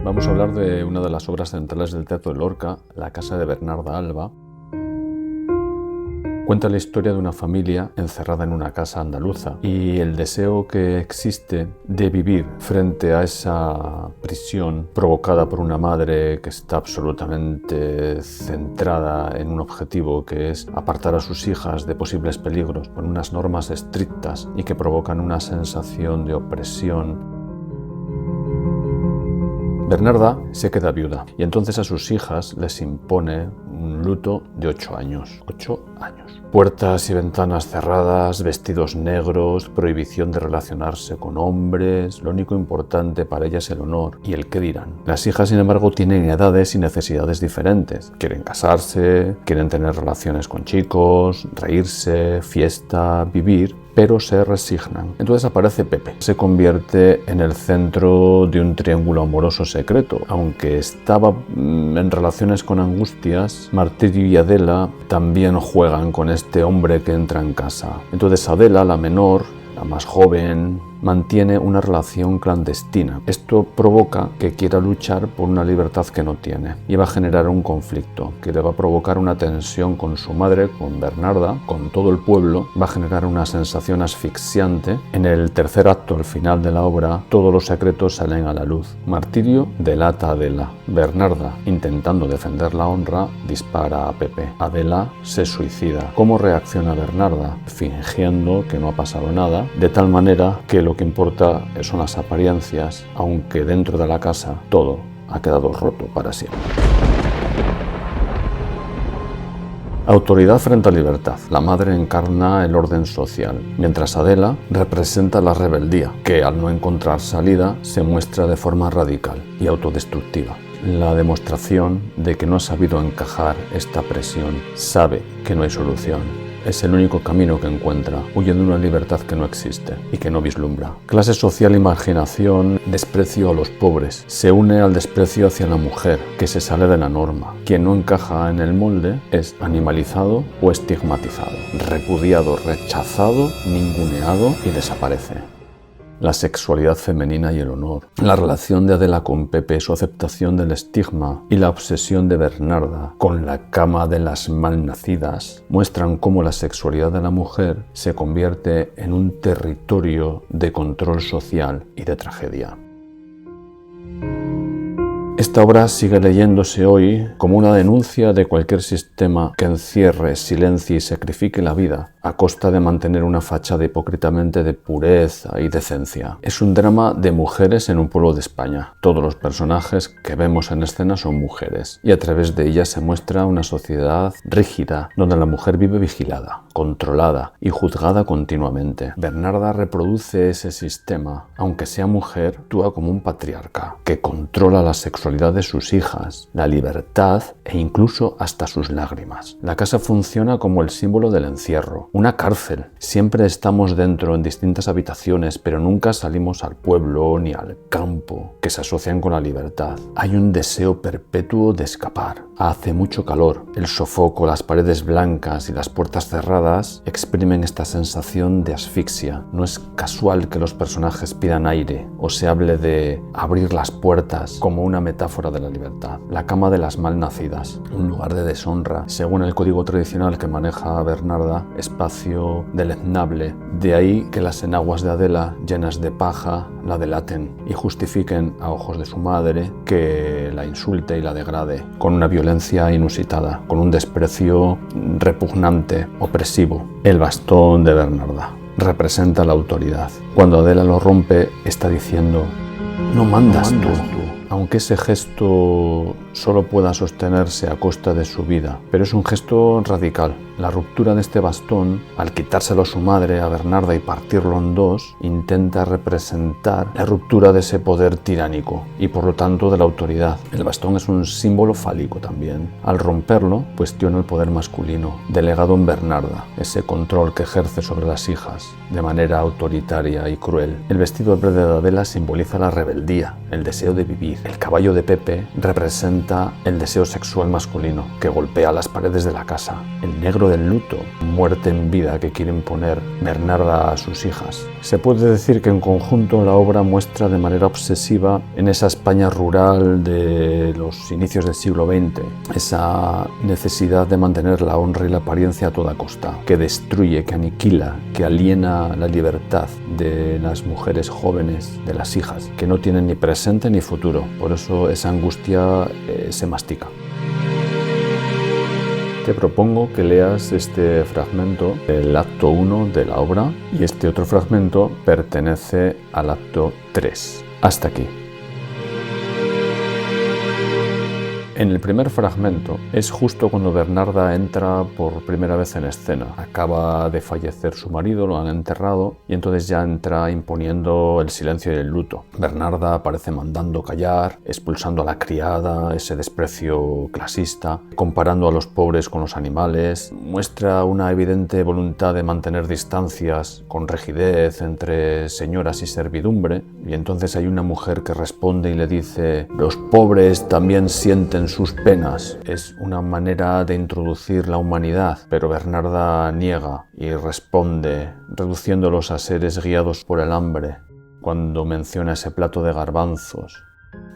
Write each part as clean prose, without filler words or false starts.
Vamos a hablar de una de las obras centrales del teatro de Lorca, La casa de Bernarda Alba. Cuenta la historia de una familia encerrada en una casa andaluza y el deseo que existe de vivir frente a esa prisión provocada por una madre que está absolutamente centrada en un objetivo, que es apartar a sus hijas de posibles peligros con unas normas estrictas y que provocan una sensación de opresión. Bernarda se queda viuda y entonces a sus hijas les impone un luto de 8 años. 8 años. Puertas y ventanas cerradas, vestidos negros, prohibición de relacionarse con hombres. Lo único importante para ellas es el honor y el qué dirán. Las hijas, sin embargo, tienen edades y necesidades diferentes. Quieren casarse, quieren tener relaciones con chicos, reírse, fiesta, vivir, pero se resignan. Entonces aparece Pepe. Se convierte en el centro de un triángulo amoroso secreto. Aunque estaba en relaciones con Angustias, Martirio y Adela también juegan con este hombre que entra en casa. Entonces Adela, la menor, la más joven, mantiene una relación clandestina. Esto provoca que quiera luchar por una libertad que no tiene y va a generar un conflicto que le va a provocar una tensión con su madre, con Bernarda, con todo el pueblo. Va a generar una sensación asfixiante. En el tercer acto, al final de la obra, todos los secretos salen a la luz. Martirio delata a Adela. Bernarda, intentando defender la honra, dispara a Pepe. Adela se suicida. ¿Cómo reacciona Bernarda? Fingiendo que no ha pasado nada, de tal manera que lo que importa son las apariencias, aunque dentro de la casa todo ha quedado roto para siempre. Autoridad frente a libertad. La madre encarna el orden social, mientras Adela representa la rebeldía, que al no encontrar salida se muestra de forma radical y autodestructiva. La demostración de que no ha sabido encajar esta presión, sabe que no hay solución. Es el único camino que encuentra, huye de una libertad que no existe y que no vislumbra. Clase social y marginación, desprecio a los pobres. Se une al desprecio hacia la mujer, que se sale de la norma. Quien no encaja en el molde es animalizado o estigmatizado, repudiado, rechazado, ninguneado y desaparece. La sexualidad femenina y el honor. La relación de Adela con Pepe, su aceptación del estigma y la obsesión de Bernarda con la cama de las malnacidas muestran cómo la sexualidad de la mujer se convierte en un territorio de control social y de tragedia. Esta obra sigue leyéndose hoy como una denuncia de cualquier sistema que encierre, silencie y sacrifique la vida a costa de mantener una fachada hipócritamente de pureza y decencia. Es un drama de mujeres en un pueblo de España. Todos los personajes que vemos en escena son mujeres y a través de ellas se muestra una sociedad rígida donde la mujer vive vigilada, controlada y juzgada continuamente. Bernarda reproduce ese sistema. Aunque sea mujer, actúa como un patriarca que controla la sexualidad de sus hijas, la libertad e incluso hasta sus lágrimas. La casa funciona como el símbolo del encierro, una cárcel. Siempre estamos dentro en distintas habitaciones, pero nunca salimos al pueblo ni al campo, que se asocian con la libertad. Hay un deseo perpetuo de escapar. Hace mucho calor. El sofoco, las paredes blancas y las puertas cerradas exprimen esta sensación de asfixia. No es casual que los personajes pidan aire o se hable de abrir las puertas como una metáfora de la libertad. La cama de las malnacidas, un lugar de deshonra, según el código tradicional que maneja Bernarda, espacio deleznable. De ahí que las enaguas de Adela, llenas de paja, la delaten y justifiquen a ojos de su madre que la insulte y la degrade con una violencia inusitada, con un desprecio repugnante, opresivo. El bastón de Bernarda representa la autoridad. Cuando Adela lo rompe, está diciendo: no mandas tú. Aunque ese gesto solo pueda sostenerse a costa de su vida, pero es un gesto radical. La ruptura de este bastón, al quitárselo a su madre, a Bernarda, y partirlo en dos, intenta representar la ruptura de ese poder tiránico y por lo tanto de la autoridad. El bastón es un símbolo fálico también. Al romperlo, cuestiona el poder masculino, delegado en Bernarda, ese control que ejerce sobre las hijas de manera autoritaria y cruel. El vestido verde de Adela simboliza la rebeldía, el deseo de vivir. El caballo de Pepe representa representa el deseo sexual masculino que golpea las paredes de la casa. El negro del luto, muerte en vida que quiere imponer Bernarda a sus hijas. Se puede decir que en conjunto la obra muestra de manera obsesiva en esa España rural de los inicios del siglo XX esa necesidad de mantener la honra y la apariencia a toda costa, que destruye, que aniquila, que aliena la libertad de las mujeres jóvenes, de las hijas, que no tienen ni presente ni futuro. Por eso esa angustia se mastica. Te propongo que leas este fragmento del acto 1 de la obra y este otro fragmento pertenece al acto 3. Hasta aquí. En el primer fragmento es justo cuando Bernarda entra por primera vez en escena. Acaba de fallecer su marido, lo han enterrado y entonces ya entra imponiendo el silencio y el luto. Bernarda aparece mandando callar, expulsando a la criada, ese desprecio clasista, comparando a los pobres con los animales. Muestra una evidente voluntad de mantener distancias con rigidez entre señoras y servidumbre, y entonces hay una mujer que responde y le dice: los pobres también sienten sus penas. Es una manera de introducir la humanidad, pero Bernarda niega y responde reduciéndolos a seres guiados por el hambre cuando menciona ese plato de garbanzos,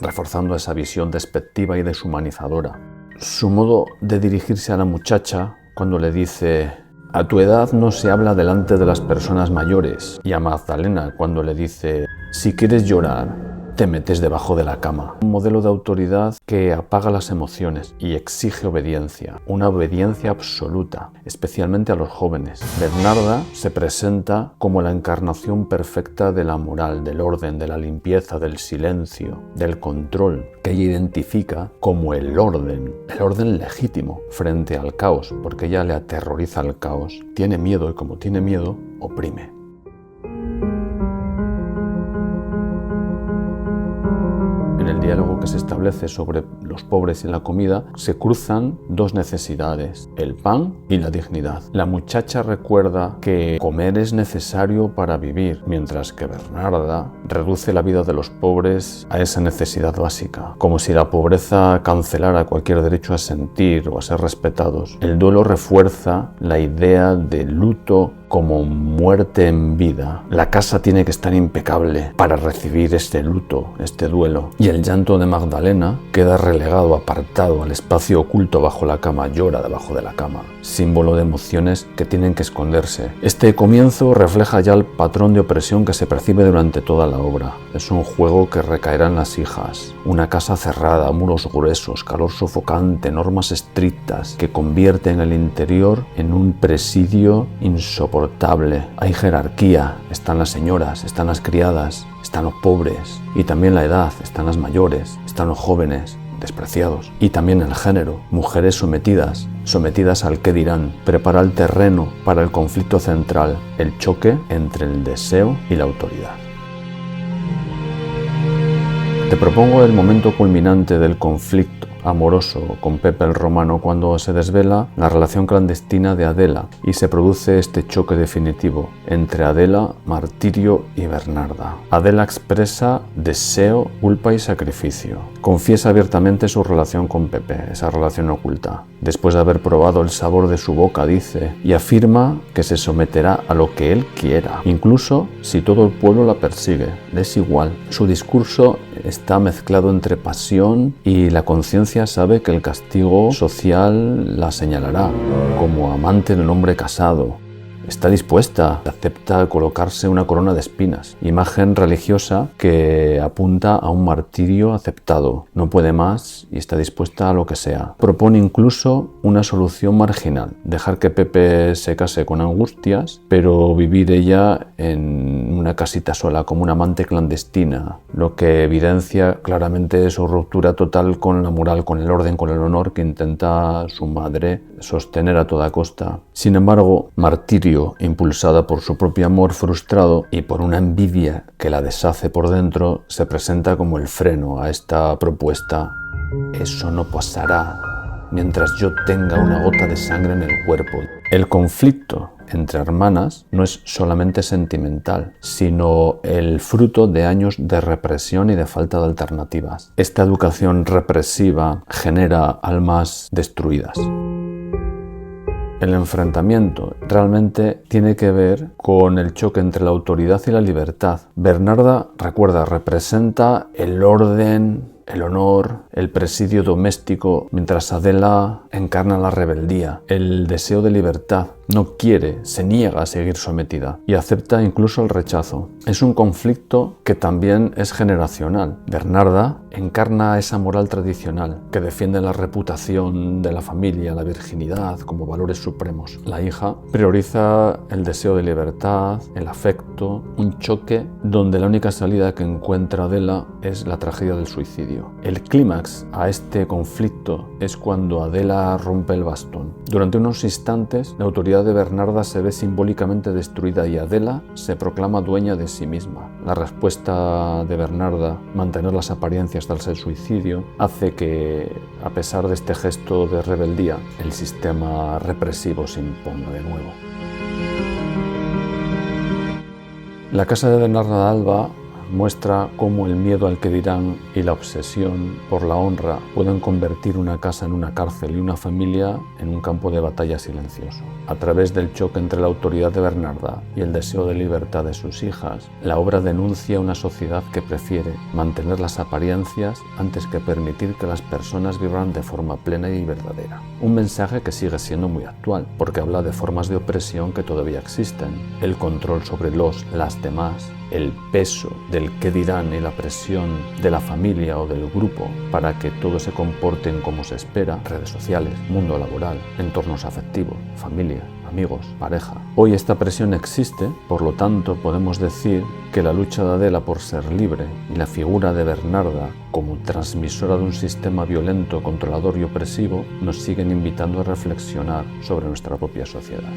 reforzando esa visión despectiva y deshumanizadora. Su modo de dirigirse a la muchacha cuando le dice: a tu edad no se habla delante de las personas mayores, y a Magdalena cuando le dice: si quieres llorar, te metes debajo de la cama. Un modelo de autoridad que apaga las emociones y exige obediencia, una obediencia absoluta, especialmente a los jóvenes. Bernarda se presenta como la encarnación perfecta de la moral, del orden, de la limpieza, del silencio, del control, que ella identifica como el orden legítimo frente al caos, porque ella le aterroriza el caos, tiene miedo y como tiene miedo, oprime. En el diálogo que se establece sobre los pobres y la comida se cruzan dos necesidades, el pan y la dignidad. La muchacha recuerda que comer es necesario para vivir, mientras que Bernarda reduce la vida de los pobres a esa necesidad básica, como si la pobreza cancelara cualquier derecho a sentir o a ser respetados. El duelo refuerza la idea de luto como muerte en vida. La casa tiene que estar impecable para recibir este luto, este duelo. Y el llanto de Magdalena queda relegado, apartado al espacio oculto bajo la cama, llora debajo de la cama, símbolo de emociones que tienen que esconderse. Este comienzo refleja ya el patrón de opresión que se percibe durante toda la obra. Es un juego que recaerá en las hijas, una casa cerrada, muros gruesos, calor sofocante, normas estrictas que convierten el interior en un presidio insoportable. Hay jerarquía, están las señoras, están las criadas, están los pobres y también la edad, están las mayores, están los jóvenes despreciados y también el género, mujeres sometidas al qué dirán. Prepara el terreno para el conflicto central, el choque entre el deseo y la autoridad. Te propongo el momento culminante del conflicto amoroso con Pepe el Romano, cuando se desvela la relación clandestina de Adela y se produce este choque definitivo entre Adela, Martirio y Bernarda. Adela expresa deseo, culpa y sacrificio. Confiesa abiertamente su relación con Pepe, esa relación oculta. Después de haber probado el sabor de su boca, dice, y afirma que se someterá a lo que él quiera, incluso si todo el pueblo la persigue. Le es igual. Su discurso está mezclado entre pasión y la conciencia sabe que el castigo social la señalará como amante de un hombre casado. Está dispuesta, acepta colocarse una corona de espinas, imagen religiosa que apunta a un martirio aceptado. No puede más y está dispuesta a lo que sea. Propone incluso una solución marginal, dejar que Pepe se case con Angustias, pero vivir ella en una casita sola, como una amante clandestina, lo que evidencia claramente su ruptura total con la moral, con el orden, con el honor que intenta su madre sostener a toda costa. Sin embargo, Martirio, impulsada por su propio amor frustrado y por una envidia que la deshace por dentro, se presenta como el freno a esta propuesta. Eso no pasará mientras yo tenga una gota de sangre en el cuerpo. El conflicto entre hermanas no es solamente sentimental, sino el fruto de años de represión y de falta de alternativas. Esta educación represiva genera almas destruidas. El enfrentamiento realmente tiene que ver con el choque entre la autoridad y la libertad. Bernarda, recuerda, representa el orden, el honor, el presidio doméstico, mientras Adela encarna la rebeldía, el deseo de libertad. No quiere, se niega a seguir sometida y acepta incluso el rechazo. Es un conflicto que también es generacional. Bernarda encarna esa moral tradicional que defiende la reputación de la familia, la virginidad como valores supremos. La hija prioriza el deseo de libertad, el afecto, un choque donde la única salida que encuentra Adela es la tragedia del suicidio. El clímax a este conflicto es cuando Adela rompe el bastón. Durante unos instantes, la autoridad de Bernarda se ve simbólicamente destruida y Adela se proclama dueña de sí misma. La respuesta de Bernarda, mantener las apariencias tras el suicidio, hace que, a pesar de este gesto de rebeldía, el sistema represivo se imponga de nuevo. La casa de Bernarda Alba muestra cómo el miedo al que dirán y la obsesión por la honra pueden convertir una casa en una cárcel y una familia en un campo de batalla silencioso. A través del choque entre la autoridad de Bernarda y el deseo de libertad de sus hijas, la obra denuncia una sociedad que prefiere mantener las apariencias antes que permitir que las personas vivan de forma plena y verdadera. Un mensaje que sigue siendo muy actual, porque habla de formas de opresión que todavía existen, el control sobre las demás, el peso del qué dirán y la presión de la familia o del grupo para que todos se comporten como se espera, redes sociales, mundo laboral, entornos afectivos, familia, amigos, pareja. Hoy esta presión existe, por lo tanto podemos decir que la lucha de Adela por ser libre y la figura de Bernarda como transmisora de un sistema violento, controlador y opresivo nos siguen invitando a reflexionar sobre nuestra propia sociedad.